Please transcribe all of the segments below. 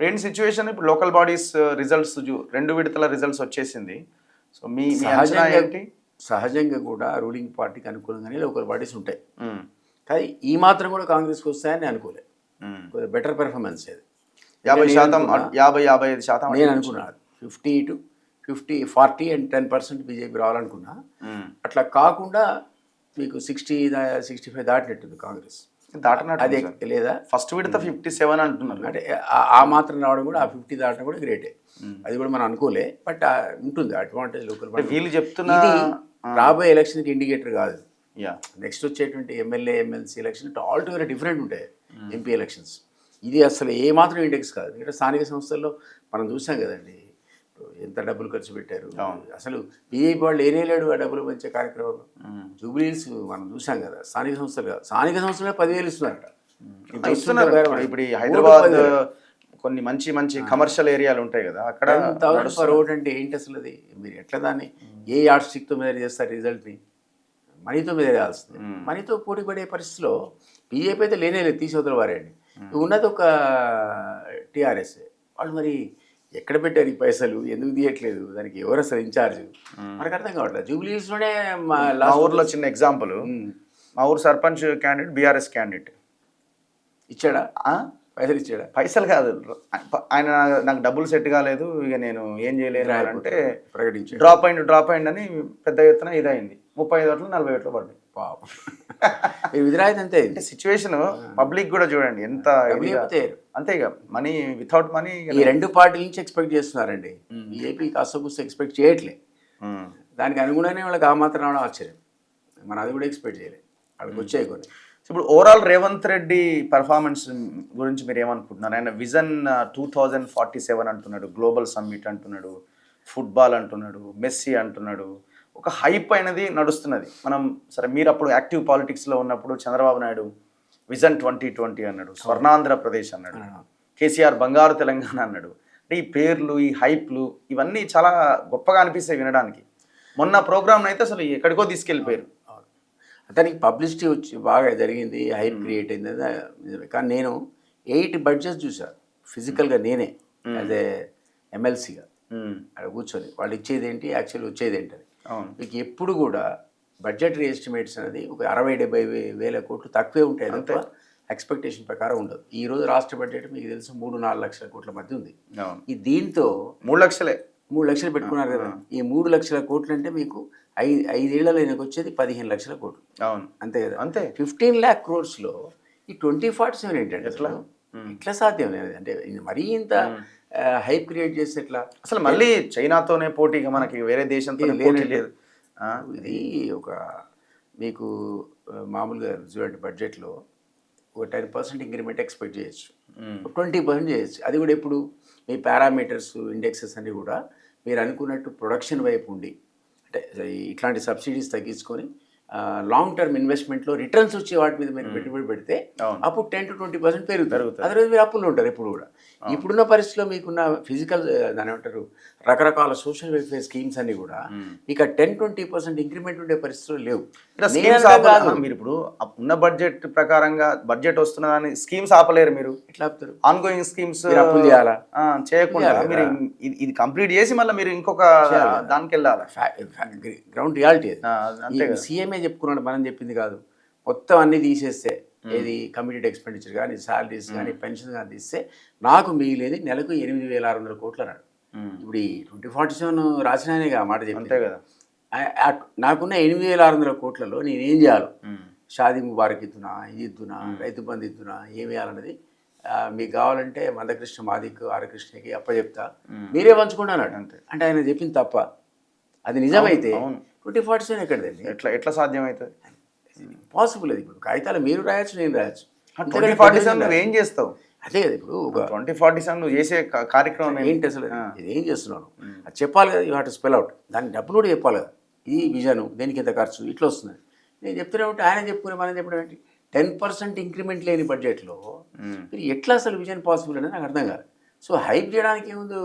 ఏంటి సిచ్యువేషన్ ఇప్పుడు local bodies results 2 విడతల రిజల్ట్స్ వచ్చేసింది. సో మీ మీ అంచనా సహజంగా ఏంటి? సహజంగా కూడా రూలింగ్ పార్టీకి అనుకూలంగానే లోకల్ బాడీస్ ఉంటాయి. హ్మ్. కానీ ఈ మాత్రం కూడా కాంగ్రెస్కి వస్తాయని అనుకోలేదు. హ్మ్. బెటర్ పెర్ఫార్మెన్స్ అది 50% 50-55% నేను అనుకున్నాను. 40 అండ్ 10% బీజేపీ రావాలనుకున్నా. అట్లా కాకుండా మీకు 65 దాటినట్టుంది కాంగ్రెస్. దాటనట్టు అది లేదా ఫస్ట్ విడత 57 అంటున్నారు. అంటే ఆ మాత్రం రావడం కూడా, ఆ 50 దాటడం కూడా గ్రేటే. అది కూడా మనం అనుకోలే. బట్ ఉంటుంది అడ్వాంటేజ్ లోకల్ బాడీ. వీళ్ళు చెప్తున్న ఇది రాబోయే ఎలక్షన్కి ఇండికేటర్ కాదు. యా నెక్స్ట్ వచ్చేటువంటి MLA MLC election all together different ఉంటాయి. ఎంపీ ఎలక్షన్స్ ఇది అసలు ఏమాత్రం ఇండెక్స్ కాదు. ఎందుకంటే స్థానిక సంస్థల్లో మనం చూసాం కదండి ఎంత డబ్బులు ఖర్చు పెట్టారు. అసలు బీజేపీ వాళ్ళు ఏరేలేడు ఆ డబ్బులు పెంచే కార్యక్రమంలో. జూబ్లీస్ మనం చూసాం కదా. స్థానిక సంస్థలు కాదు, స్థానిక సంస్థలే 10,000 ఇస్తున్నారట. ఇప్పుడు హైదరాబాద్ కొన్ని మంచి మంచి కమర్షియల్ ఏరియాలు ఉంటాయి కదా, అక్కడ 10,000 per vote అంటే ఏంటి అసలు? అది మీరు ఎట్లా దాన్ని ఏ యార్డ్ స్టిక్తో మెజర్ చేస్తారు రిజల్ట్ని? మనీతో మెజర్ చేయాల్సింది. మనీతో పోటీ పడే పరిస్థితిలో బీజేపీ అయితే లేనే లేదు, తీసి వారేండి. ఉన్నది ఒక టీఆర్ఎస్. వాళ్ళు మరి ఎక్కడ పెట్టారు ఈ పైసలు, ఎందుకు తీయట్లేదు, దానికి ఎవరు అసలు ఇన్ఛార్జ్ మనకు అర్థం కావట్లేదు. జూబ్లీస్లోనే మా ఊర్లో చిన్న ఎగ్జాంపుల్, మా ఊరు సర్పంచ్ క్యాండిడేట్ బీఆర్ఎస్ క్యాండిడేట్ ఇచ్చాడా? పైసలు ఇచ్చాడా? పైసలు కాదు, ఆయన నాకు డబ్బులు సెట్ కాలేదు, ఇక నేను ఏం చేయలేదు అంటే ప్రకటించాడు. డ్రాప్ అయింది అని పెద్ద ఎత్తున ఇదైంది. 35 ఓట్లు 40 ఓట్లు పడ్డాయి. పాపం విధరాయితీ అంతే. అంటే సిచ్యువేషన్ పబ్లిక్ కూడా చూడండి ఎంత అంతేగా. మనీ వితౌట్ మనీ ఈ రెండు పార్టీల నుంచి ఎక్స్పెక్ట్ చేస్తున్నారండి. బీజేపీ కాస్త కూస్త ఎక్స్పెక్ట్ చేయట్లే. దానికి అనుగుణంగానే వాళ్ళకి ఆ మాత్రం రావడం ఆశ్చర్యం. మనం అది కూడా ఎక్స్పెక్ట్ చేయలేదు. వాళ్ళకి వచ్చాయి కొన్ని. ఇప్పుడు ఓవరాల్ రేవంత్ రెడ్డి పర్ఫార్మెన్స్ గురించి మీరు ఏమనుకుంటున్నారు? ఆయన విజన్ 2047 అంటున్నాడు, గ్లోబల్ సమ్మిట్ అంటున్నాడు, ఫుట్బాల్ అంటున్నాడు, మెస్సీ అంటున్నాడు, ఒక హైప్ అనేది నడుస్తున్నది. మనం సరే, మీరు అప్పుడు యాక్టివ్ పాలిటిక్స్లో ఉన్నప్పుడు చంద్రబాబు నాయుడు విజన్ 2020 అన్నాడు, స్వర్ణాంధ్రప్రదేశ్ అన్నాడు, కేసీఆర్ బంగారు తెలంగాణ అన్నాడు. అంటే ఈ పేర్లు, ఈ హైప్లు ఇవన్నీ చాలా గొప్పగా అనిపిస్తాయి వినడానికి. మొన్న ప్రోగ్రామ్ అయితే అసలు ఎక్కడికో తీసుకెళ్ళిపోయారు. అతనికి పబ్లిసిటీ వచ్చి బాగా జరిగింది, హైప్ క్రియేట్ అయింది. కానీ నేను 8 బడ్జెట్స్ చూసాను ఫిజికల్గా, నేనే యాజ్ ఏ ఎమ్మెల్సీగా అక్కడ కూర్చొని. వాళ్ళు ఇచ్చేది ఏంటి, యాక్చువల్లీ వచ్చేది ఏంటని. మీకు ఎప్పుడు కూడా బడ్జెటరీ ఎస్టిమేట్స్ అనేది ఒక 60-70 వేల కోట్లు తక్కువే ఉంటాయి తప్ప ఎక్స్పెక్టేషన్ ప్రకారం ఉండదు. ఈ రోజు రాష్ట్ర బడ్జెట్ మీకు తెలుసు 3-4 లక్షల కోట్ల మధ్య ఉంది. ఈ దీంతో 3 లక్షలు పెట్టుకున్నారు కదా. ఈ 3 లక్షల కోట్లు అంటే మీకు 5 ఏళ్లలో వచ్చేది 15 లక్షల కోట్లు. అంతే కదా. అంతే 15 lakh crores ఈ 2047 ఏంటంటే ఎట్లా సాధ్యం లేదు. అంటే మరీ ఇంత హైప్ క్రియేట్ చేస్తే ఎట్లా? అసలు మళ్ళీ చైనాతోనే పోటీగా మనకి వేరే దేశంతో పోటీ లేదు. ఇది ఒక మీకు మామూలుగా చూడండి, బడ్జెట్లో ఒక 10% ఇంక్రిమెంట్ ఎక్స్పెక్ట్ చేయొచ్చు, 20% చేయొచ్చు. అది కూడా ఎప్పుడు మీ పారామీటర్స్, ఇండెక్సెస్ అన్నీ కూడా మీరు అనుకున్నట్టు ప్రొడక్షన్ వైపు ఉండి, అంటే ఇట్లాంటి సబ్సిడీస్ తగ్గించుకొని లాంగ్ టర్మ్ ఇన్వెస్ట్మెంట్లో రిటర్న్స్ వచ్చే వాటి మీద మీరు పెట్టుబడి పెడితే అప్పుడు 10-20% పెరుగుతారు. అదర్వైజ్ మీరు అప్పుల్లో ఉంటారు ఎప్పుడు కూడా. ఇప్పుడున్న పరిస్థితిలో మీకున్న ఫిజికల్ దాని ఏమంటారు రకరకాల సోషల్ వెల్ఫేర్ స్కీమ్స్ అన్ని కూడా ఇక 10-20% ఇంక్రిమెంట్ ఉండే పరిస్థితులు లేవు. మీరు ఇప్పుడు ఉన్న బడ్జెట్ ప్రకారంగా బడ్జెట్ వస్తున్నదాన్ని స్కీమ్స్ ఆపలేరు. మీరు ఎట్లా ఆపుతారు? ఆన్ గోయింగ్ స్కీమ్స్ అప్పులు చేయాలా? చేయకుండా మీరు ఇది కంప్లీట్ చేసి మళ్ళీ మీరు ఇంకొక దానికి వెళ్ళాలి. గ్రౌండ్ రియాలిటీ సీఎంఏ చెప్పుకున్నాడు, మనం చెప్పింది కాదు. మొత్తం అన్నీ తీసేస్తే, ఏది కమిటెడ్ ఎక్స్పెండిచర్ కానీ, శాలరీస్ కానీ, పెన్షన్ కానీ తీస్తే నాకు మిగిలేది నెలకు 8,600 కోట్లు అన్నాడు. ఇప్పుడు ఈ 2047 రాసినానేగా మాట చెప్తే కదా. నాకున్న 8,600 కోట్లలో నేనేం చేయాలి? షాదీ ముబారక్ ఇద్దునా, ఇది ఇద్దునా, రైతు బంధు ఇద్దునా, ఏమి వేయాలన్నది మీకు కావాలంటే మందకృష్ణ మాదిక్ ఆరకృష్ణకి అప్పచెప్తా, మీరే పంచుకోండి అన్నాడు. అంటే ఆయన చెప్పింది తప్ప. అది నిజమైతే 2047 ఎక్కడదండి? ఎట్లా సాధ్యం అవుతుంది? పాసిబుల్. అది ఇప్పుడు కాగితాలు మీరు రాయొచ్చు, నేను రాయొచ్చు. 2047 నువ్వు ఏం చేస్తావు? అదే కదా. ఇప్పుడు ఒక 2047 నువ్వు చేసే కార్యక్రమం ఏంటి అసలు? ఇది ఏం చేస్తున్నాను అది చెప్పాలి కదా. You have to spell out. దాని డబ్బులు కూడా చెప్పాలి కదా. ఈ విజన్, దేనికి ఎంత ఖర్చు, ఇట్లా వస్తుంది. నేను చెప్తూనే ఉంటే ఆయన చెప్పుకునే మనం చెప్పడం ఏంటి? 10% ఇంక్రిమెంట్ లేని బడ్జెట్లో మీరు ఎట్లా అసలు విజన్ పాసిబుల్ అనేది నాకు అర్థం కాదు. సో హైప్ చేయడానికి ఏముందో,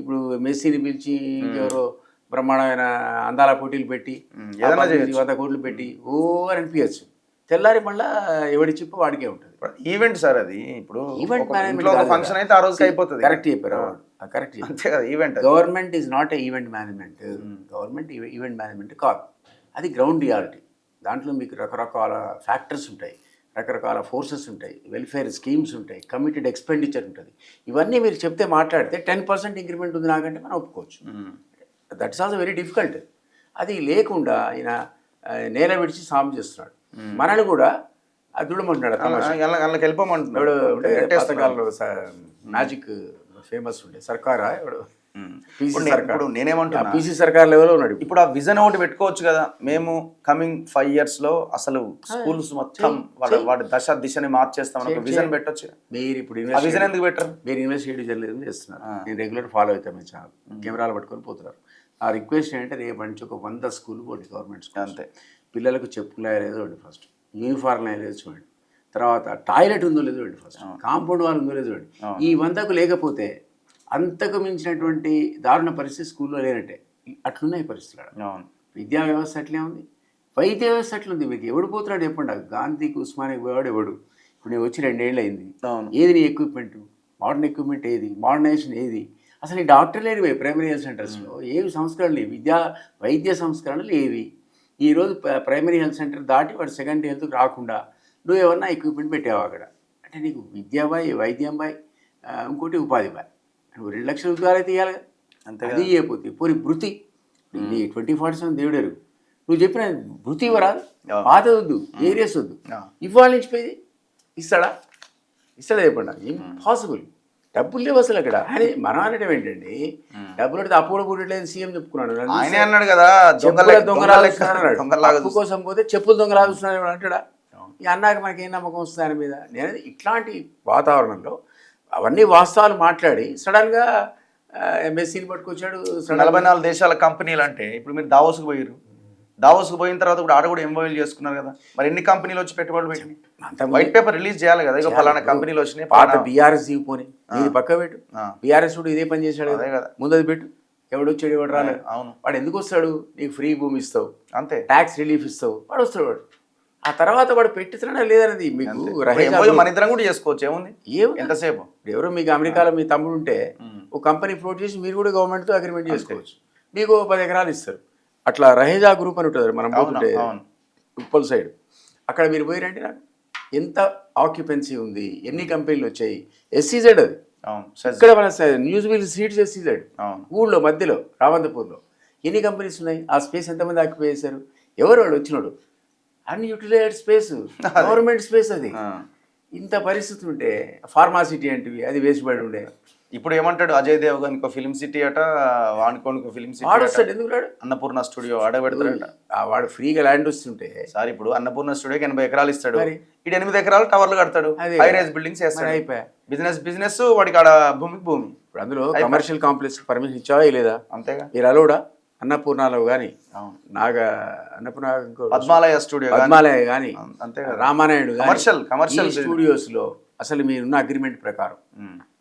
ఇప్పుడు మెస్సీని పిలిచి ఇంకెవరో బ్రహ్మాండమైన అందాల పోటీలు పెట్టి 100 కోట్లు పెట్టి ఓవర్ అనిపించచ్చు. తెల్లారి మళ్ళీ ఎవడి చిప్పు వాడికే ఉంటుంది. ఈవెంట్ సార్ అది. ఇప్పుడు ఈవెంట్ ఇంట్లో ఒక ఫంక్షన్ అయితే ఆ రోజుకి అయిపోతుంది. కరెక్ట్ చెప్పారు, కరెక్ట్. అంతే కదా event. Government is not a event management. Government event management కాదు, అది గ్రౌండ్ రియాలిటీ. దాంట్లో మీకు రకరకాల ఫ్యాక్టర్స్ ఉంటాయి, రకరకాల ఫోర్సెస్ ఉంటాయి, వెల్ఫేర్ స్కీమ్స్ ఉంటాయి, కమిటెడ్ ఎక్స్పెండిచర్ ఉంటుంది. ఇవన్నీ మీరు చెప్తే మాట్లాడితే 10% ఇంక్రిమెంట్ ఉంది నాకంటే మనం ఒప్పుకోవచ్చు. That's also very difficult. అది లేకుండా ఆయన నేల విడిచి సాము చేస్తున్నాడు. మనల్ని కూడా దుడమంటున్నాడు, అందులోకి వెళ్ళిపోమంటున్నాడు. పాతకాలంలో మ్యాజిక్ ఫేమస్ ఉండే సర్కారా ఎవడు ఇప్పుడు నేనేమంటున్నా, పీసీ సర్కార్ లెవెల్లో ఉన్నాడు. ఇప్పుడు ఆ విజన్ ఒకటి పెట్టుకోవచ్చు కదా, మేము కమింగ్ 5 years లో అసలు స్కూల్స్ మొత్తం వాడి దశ దిశని మార్చేస్తాం విజన్ పెట్టొచ్చు. మీరు ఇప్పుడు విజన్ ఎందుకు పెట్టరు? మీరు ఇన్వెస్టిగేటివ్ జర్నలిజం చేస్తున్నారు, నేను రెగ్యులర్ ఫాలో అవుతాను. మీరు చాలా కెమెరాలు పట్టుకొని పోతున్నారు. ఆ రిక్వెస్ట్ ఏంటంటే రేపు నుంచి ఒక 100 స్కూల్ పోండి, గవర్నమెంట్ స్కూల్. అంతే. పిల్లలకు చెప్పులు లేదో చూడండి, ఫస్ట్ యూనిఫార్మ్ లేదో చూడండి, తర్వాత టాయిలెట్ ఉందో లేదో చూడండి, ఫస్ట్ కాంపౌండ్ వాల్ ఉందో లేదో చూడండి. ఈ 100కు లేకపోతే అంతకు మించినటువంటి దారుణ పరిస్థితి స్కూల్లో లేనట్టే. అట్లున్నాయి పరిస్థితులు. విద్యా వ్యవస్థ అట్లే ఉంది, వైద్య వ్యవస్థ అట్లుంది. మీకు ఎవడు పోతున్నాడు చెప్పండి. గాంధీకి ఉస్మానియాకి పోయాడు ఎవడు? ఇప్పుడు నేను వచ్చి 2 ఏళ్ళు అయింది. ఏది నీ ఎక్విప్మెంట్? మోడర్న్ ఎక్విప్మెంట్ ఏది? మోడర్నైజేషన్ ఏది? అసలు ఈ డాక్టర్ లేనివే ప్రైమరీ హెల్త్ సెంటర్స్లో ఏవి సంస్కరణలు లేవి, వైద్య సంస్కరణలు ఏవి? ఈరోజు ప్రైమరీ హెల్త్ సెంటర్ దాటి వాడు సెకండరీ హెల్త్కి రాకుండా నువ్వు ఏమన్నా ఎక్విప్మెంట్ పెట్టావు అక్కడ అంటే నీకు విద్యాబాయ్, వైద్యంబాయ్, ఇంకోటి ఉపాధి బాయ్. నువ్వు 2 లక్షల ఉద్యోగాలు అయితే ఇవ్వాలి. అంతే. అది ఇవ్వకపోతే పోనీ భృతి, నీ 2047 దేవుడరు నువ్వు చెప్పిన భృతి ఇవ్వరాదు, పాత వద్దు, ఏరియాస్ వద్దు, ఇవ్వాలి నుంచి పోయి ఇస్తాడా చెప్పండి. ఇంపాసిబుల్. డబ్బులు లేవు అసలు అక్కడ. అని మనం అనడం ఏంటండి, డబ్బులు అడితే అప్పుడు పుట్టలేదు సీఎం చెప్పుకున్నాడు. ఆయన అన్నాడు కదా, దొంగ కోసం పోతే చెప్పులు దొంగ లాగుతున్నాడు అంటాడా? ఈ అన్నాక మనకేం నమ్మకం వస్తుంది దాని మీద? నేను ఇట్లాంటి వాతావరణంలో అవన్నీ వాస్తవాలు మాట్లాడి సడన్గా ఎంఎస్సీని పట్టుకొచ్చాడు. 44 దేశాల కంపెనీలు అంటే ఇప్పుడు మీరు దావోస్కి పోయారు, దావోస్కి పోయిన తర్వాత కూడా ఆడ కూడా ఎంఓఎల్ చేసుకున్నారు కదా, మరి ఎన్ని కంపెనీలు వచ్చి పెట్టుబడులు పెట్టి వైట్ పేపర్ రిలీజ్ చేయాలి కదా, ఇక ఫలానా కంపెనీలు వచ్చినాయి. పాత బీఆర్ఎస్ దిగిపోయి ఇది పక్క పెట్టు, బీఆర్ఎస్ కూడా ఇదే పని చేశాడు కదా, ముందు అది పెట్టు. ఎవడు వచ్చాడు, ఎవడు రాలేదు. అవును. వాడు ఎందుకు వస్తాడు? నీకు ఫ్రీ భూమి ఇస్తావు, అంతే, ట్యాక్స్ రిలీఫ్ ఇస్తావు, వాడు వస్తాడు. వాడు ఆ తర్వాత వాడు పెట్టినా లేదనేది మీకు మన ఇద్దరం కూడా చేసుకోవచ్చు. ఏముంది, ఎంతసేపు? ఎవరో మీకు అమెరికాలో మీ తమ్ముడు ఉంటే ఒక కంపెనీ ఫ్లోట్ చేసి మీరు కూడా గవర్నమెంట్తో అగ్రిమెంట్ చేసుకోవచ్చు. మీకు 10 ఎకరాలు ఇస్తారు. అట్లా రహేజా గ్రూప్ అని ఉంటుంది మనం పోతుంటే ఉప్పల్ సైడ్, అక్కడ మీరు పోయిరంటే నాకు ఎంత ఆక్యుపెన్సీ ఉంది, ఎన్ని కంపెనీలు వచ్చాయి, ఎస్సీజెడ్ అది. ఇక్కడ మన న్యూస్ వీల్ సీట్స్ ఎస్సీజెడ్ ఊళ్ళో మధ్యలో రావంతపూర్లో ఎన్ని కంపెనీస్ ఉన్నాయి? ఆ స్పేస్ ఎంతమంది ఆక్యుపై చేశారు? ఎవరు వాడు వచ్చినాడు? అన్యూటిలైజ్డ్ స్పేస్, గవర్నమెంట్ స్పేస్ అది. ఇంత పరిస్థితి ఉంటే ఫార్మాసిటీ అంటే అది వేసిపడి ఉండే. ఇప్పుడు ఏమంటాడు అజయ్ దేవ్ గారికి ఒక ఫిల్మ్ సిటీ అట, వాడుకోనికి ఫిల్మ్ సిటీ వాడొస్తాడు. ఎందుకు రాడు? అన్నపూర్ణ స్టూడియో ఆడబెడతాడట. వాడు ఫ్రీగా ల్యాండ్ వస్తుంటే సార్ ఇప్పుడు అన్నపూర్ణ స్టూడియోకి 80 ఎకరాలు ఇస్తాడు, ఇటు 8 ఎకరాలు టవర్లు కడతాడు, హై రైజ్ బిల్డింగ్స్ వేస్తాడు, అయిపోయా బిజినెస్ వాడికి ఆడ భూమికి భూమి. ఇప్పుడు అందులో కమర్షియల్ కాంప్లెక్స్ పర్మిషన్ ఇచ్చావా లేదా? అంతేగా. మీరు అలోడా అన్నపూర్ణలో కానీ అన్నపూర్ణ పద్మాలయ స్టూడియో, పద్మాలయ కానీ, అంతే రామానాయుడు కమర్షియల్ స్టూడియోస్ లో అసలు మీరున్న అగ్రిమెంట్ ప్రకారం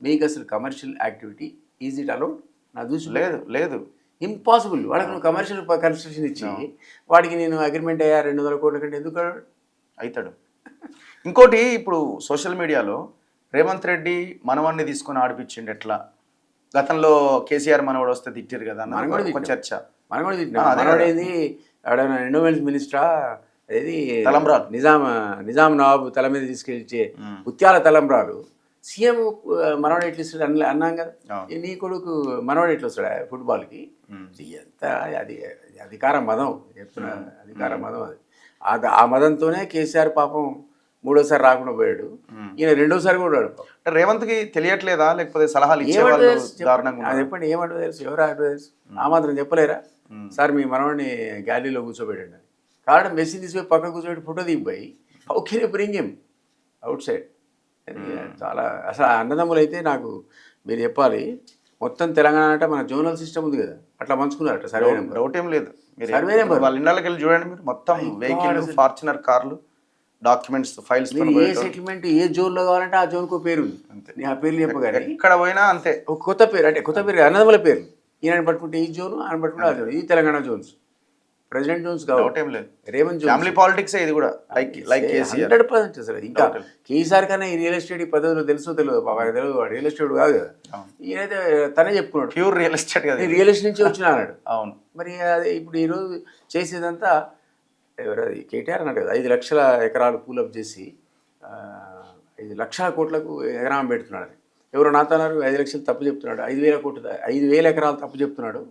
మీకు అసలు commercial activity is it allowed? నా చూసి లేదు, ఇంపాసిబుల్. వాడికి నువ్వు కమర్షియల్ కన్స్ట్రక్షన్ ఇచ్చి వాడికి నేను అగ్రిమెంట్ అయ్యా 200 కోట్ల కంటే ఎందుకు అవుతాడు? ఇంకోటి ఇప్పుడు సోషల్ మీడియాలో రేవంత్ రెడ్డి మనవాడిని తీసుకొని ఆడిపించిండు. ఎట్లా గతంలో కేసీఆర్ మనవాడు వస్తే తిట్టారు కదా, చర్చ. మనవాడేది ఎండోమెంట్స్ మినిస్టరా, ఏది తలంబ్రాలు, నిజాం నవాబు తల మీద తీసుకెళ్ళి ముత్యాల తలంబ్రాలు సీఎం మనవాడు ఎట్లా ఇస్తాడు అన్నాం కదా. నీ కొడుకు మనవాడు ఎట్లా వస్తాడు ఫుట్బాల్కి? ఎంత అది అధికార మదం, చెప్తున్నా అధికార మదం అది. ఆ మదంతోనే కేసీఆర్ పాపం 3వ సారి రాకుండా పోయాడు, ఈయన 2వ సారి కూడా రాడు. రేవంత్కి తెలియట్లేదా, లేకపోతే సలహాలు చెప్పండి, ఏమంటారు తెలుసు? ఎవరు అడ్వైస్ ఆ మాత్రం చెప్పలేరా? సార్ మీ మనవాడిని గ్యాలరీలో కూర్చోబెట్టండి. కారణం మెస్సీ తీసుకుపోయి పక్కన కూర్చోబెట్టి ఫోటో దిగిపోయి okay bring him out side. చాలా అసలు అన్నదమ్ములు అయితే నాకు మీరు చెప్పాలి, మొత్తం తెలంగాణ అంటే మన జోనల్ సిస్టమ్ ఉంది కదా, అట్లా పంచుకున్నారట. సర్వే నెంబర్ డౌట్ ఏం లేదు. సర్వే నెంబర్ వాళ్ళ ఇళ్ళకి వెళ్ళి చూడండి మీరు, మొత్తం వెహికల్, ఫార్చునర్ కార్లు, డాక్యుమెంట్స్, ఫైల్స్. ఏ సెటిల్మెంట్ ఏ జోన్లో కావాలంటే ఆ జోన్కు పేరు ఉంది, ఆ పేర్లు చెప్పగానే ఎక్కడ పోయినా అంతే. ఒక కొత్త పేరు అంటే కొత్త పేరు అన్నదమ్ముల పేరు. ఈయన పట్టుకుంటే ఈ జోను, ఆయన పట్టుకుంటే ఆ జోన్. ఇది తెలంగాణ జోన్స్. ప్రెసిడెంట్ జోన్స్ కాదు, డౌట్ ఏం లేదు. రేవంత్ ఫ్యామిలీ పాలిటిక్స్ ఇది కూడా లైక్ కేసీఆర్. 100% అసలు. ఇంకా కేసీఆర్ కన్నా ఈ రియల్ ఎస్టేట్ పద్ధతులు తెలుసో తెలియదు పాప, తెలియదు, వాడు రియల్ ఎస్టేట్ కాదు కదా. ఈయనైతే తనే చెప్పుకున్నాడు ప్యూర్ రియల్ ఎస్టేట్ కదా, రియల్ ఎస్టేట్ నుంచి వచ్చిన అన్నాడు. అవును. మరి అది ఇప్పుడు ఈరోజు చేసేదంతా ఎవరది కేటీఆర్ అన్నాడు కదా, 5 లక్షల ఎకరాలు పూలప్ చేసి 5 లక్షల కోట్లకు ఎకరం పెడుతున్నాడు. ఎవరో నాతన్నారు 5 లక్షలు తప్పు చెప్తున్నాడు, 5,000 కోట్లు 5,000 ఎకరాలు తప్పు చెప్తున్నాడు,